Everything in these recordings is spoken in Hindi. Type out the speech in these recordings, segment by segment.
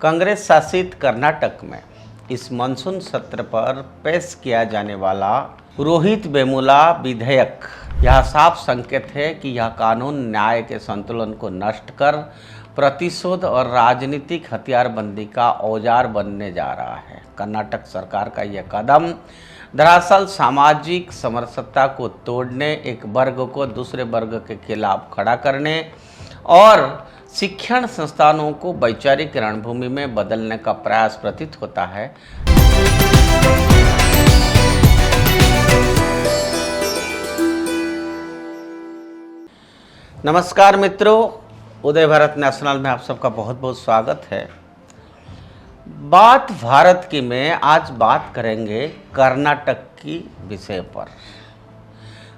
कांग्रेस शासित कर्नाटक में इस मानसून सत्र पर पेश किया जाने वाला रोहित वेमुला विधेयक यह साफ संकेत है कि यह कानून न्याय के संतुलन को नष्ट कर प्रतिशोध और राजनीतिक हथियारबंदी का औजार बनने जा रहा है। कर्नाटक सरकार का यह कदम दरअसल सामाजिक समरसता को तोड़ने, एक वर्ग को दूसरे वर्ग के खिलाफ खड़ा करने और शिक्षण संस्थानों को वैचारिक रणभूमि में बदलने का प्रयास प्रतीत होता है। नमस्कार मित्रों, उदय भारत नेशनल में आप सबका बहुत बहुत स्वागत है। बात भारत की में आज बात करेंगे कर्नाटक की विषय पर।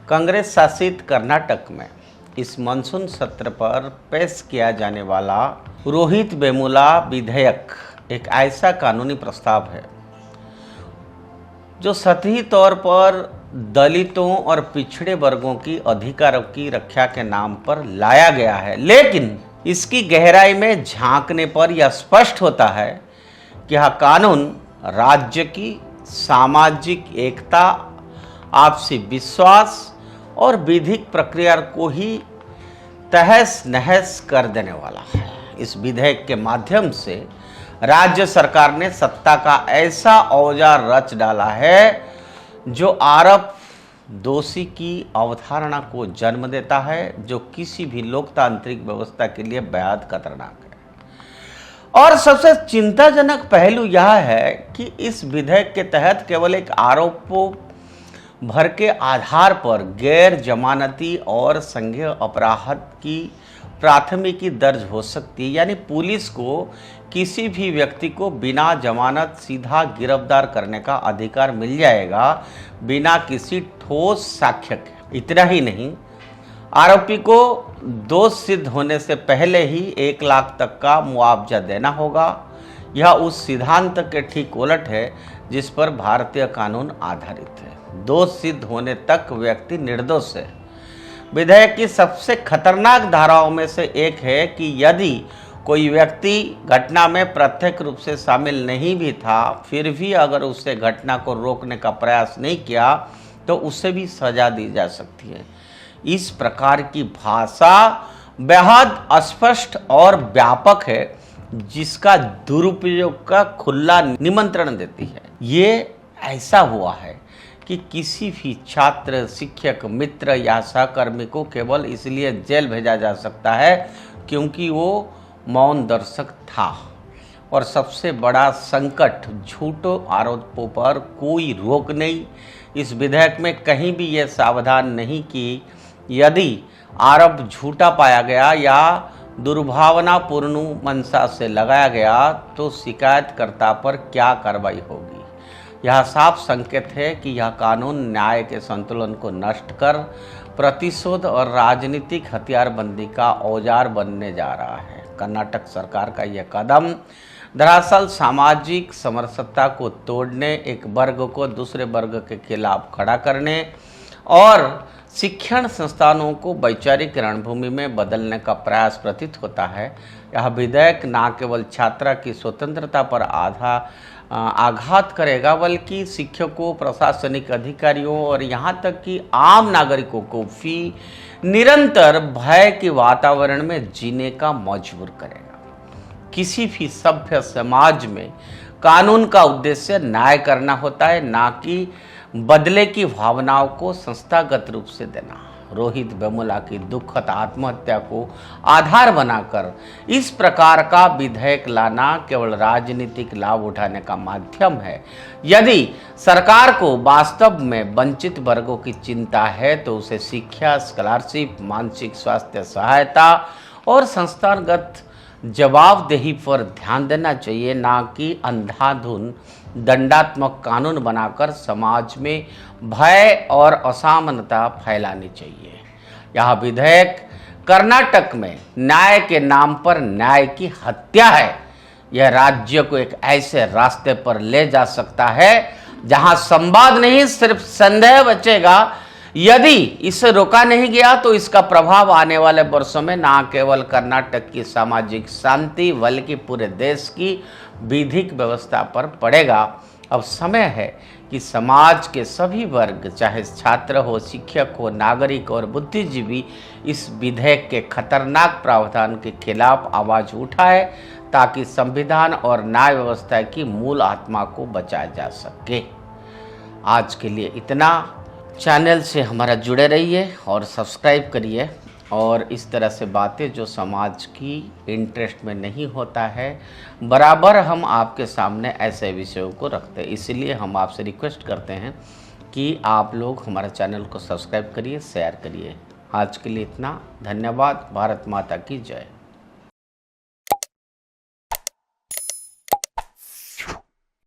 कांग्रेस शासित कर्नाटक में इस मानसून सत्र पर पेश किया जाने वाला रोहित वेमुला विधेयक एक ऐसा कानूनी प्रस्ताव है जो सतही तौर पर दलितों और पिछड़े वर्गों की अधिकारों की रक्षा के नाम पर लाया गया है, लेकिन इसकी गहराई में झांकने पर यह स्पष्ट होता है कि यह कानून राज्य की सामाजिक एकता, आपसी विश्वास और विधिक प्रक्रिया को ही तहस नहस कर देने वाला है। इस विधेयक के माध्यम से राज्य सरकार ने सत्ता का ऐसा औजार रच डाला है जो आरोप दोषी की अवधारणा को जन्म देता है, जो किसी भी लोकतांत्रिक व्यवस्था के लिए बेहद खतरनाक है। और सबसे चिंताजनक पहलू यह है कि इस विधेयक के तहत केवल एक आरोपों भर के आधार पर गैर जमानती और संज्ञेय अपराध की प्राथमिकी दर्ज हो सकती है, यानी पुलिस को किसी भी व्यक्ति को बिना जमानत सीधा गिरफ्तार करने का अधिकार मिल जाएगा, बिना किसी ठोस साक्ष्य के। इतना ही नहीं, आरोपी को दोष सिद्ध होने से पहले ही 1 लाख तक का मुआवजा देना होगा। यह उस सिद्धांत के ठीक उलट है जिस पर भारतीय कानून आधारित है। दोष सिद्ध होने तक व्यक्ति निर्दोष है। विधेयक की सबसे खतरनाक धाराओं में से एक है कि यदि कोई व्यक्ति घटना में प्रत्यक्ष रूप से शामिल नहीं भी था, फिर भी अगर उससे घटना को रोकने का प्रयास नहीं किया तो उसे भी सजा दी जा सकती है। इस प्रकार की भाषा बेहद अस्पष्ट और व्यापक है, जिसका दुरुपयोग का खुला निमंत्रण देती है। ये ऐसा हुआ है कि किसी भी छात्र, शिक्षक, मित्र या सहकर्मी को केवल इसलिए जेल भेजा जा सकता है क्योंकि वो मौन दर्शक था। और सबसे बड़ा संकट, झूठों आरोपों पर कोई रोक नहीं। इस विधेयक में कहीं भी ये सावधान नहीं कि यदि आरोप झूठा पाया गया या दुर्भावनापूर्ण मंशा से लगाया गया तो शिकायतकर्ता पर क्या कार्रवाई होगी। यह साफ संकेत है कि यह कानून न्याय के संतुलन को नष्ट कर प्रतिशोध और राजनीतिक हथियारबंदी का औजार बनने जा रहा है। कर्नाटक सरकार का यह कदम दरअसल सामाजिक समरसता को तोड़ने, एक वर्ग को दूसरे वर्ग के खिलाफ खड़ा करने और शिक्षण संस्थानों को वैचारिक रणभूमि में बदलने का प्रयास प्रतीत होता है। यह विधेयक न केवल छात्रा की स्वतंत्रता पर आघात करेगा, बल्कि शिक्षकों, प्रशासनिक अधिकारियों और यहाँ तक कि आम नागरिकों को भी निरंतर भय के वातावरण में जीने का मजबूर करेगा। किसी भी सभ्य समाज में कानून का उद्देश्य न्याय करना होता है, ना कि बदले की भावनाओं को संस्थागत रूप से देना। रोहित वेमुला की दुखद आत्महत्या को आधार बनाकर इस प्रकार का विधेयक लाना केवल राजनीतिक लाभ उठाने का माध्यम है। यदि सरकार को वास्तव में वंचित वर्गों की चिंता है तो उसे शिक्षा, स्कॉलरशिप, मानसिक स्वास्थ्य सहायता और संस्थागत जवाबदेही पर ध्यान देना चाहिए, ना कि अंधाधुन दंडात्मक कानून बनाकर समाज में भय और असमानता फैलानी चाहिए। यह विधेयक कर्नाटक में न्याय के नाम पर न्याय की हत्या है। यह राज्य को एक ऐसे रास्ते पर ले जा सकता है जहां संवाद नहीं, सिर्फ संदेह बचेगा यदि इसे रोका नहीं गया तो इसका प्रभाव आने वाले वर्षों में न केवल कर्नाटक की सामाजिक शांति बल्कि पूरे देश की विधिक व्यवस्था पर पड़ेगा। अब समय है कि समाज के सभी वर्ग, चाहे छात्र हो, शिक्षक हो, नागरिक और बुद्धिजीवी, इस विधेयक के खतरनाक प्रावधान के खिलाफ आवाज उठाए ताकि संविधान और न्याय व्यवस्था की मूल आत्मा को बचाया जा सके। आज के लिए इतना। चैनल से हमारा जुड़े रहिए और सब्सक्राइब करिए, और इस तरह से बातें जो समाज की इंटरेस्ट में नहीं होता है, बराबर हम आपके सामने ऐसे विषयों को रखते हैं। इसलिए हम आपसे रिक्वेस्ट करते हैं कि आप लोग हमारे चैनल को सब्सक्राइब करिए, शेयर करिए। आज के लिए इतना। धन्यवाद। भारत माता की जय।